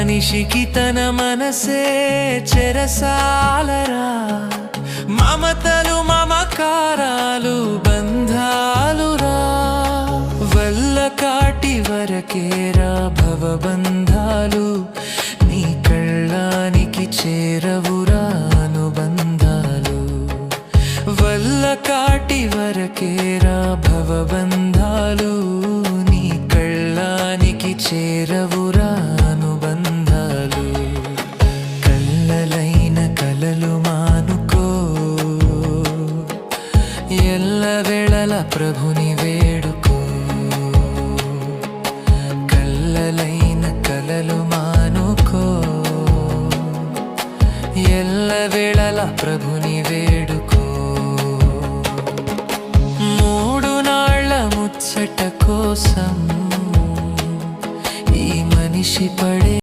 మనిషికి తన మనసే చెరసాలరా, మమతలు మమకారాలు బంధాలురా, వల్ల కాటి వరకేరా భవబంధాలు, నీ కళ్ళానికి చేరవురా అనుబంధాలు, వల్ల కాటి వరకేరా భవబంధాలు, నీ కళ్ళానికి చేరవురా అనుబంధాలు. కళ్ళలైన కలలు మానుకో, ఎల్లవేళల ప్రభుని వేడుకో. కళ్ళలైన కలలు మానుకో, ఎల్లవేళల ప్రభుని వేడుకో. మూడు నాళ్ళ ముచ్చట కోసం ఈ మనిషి పడే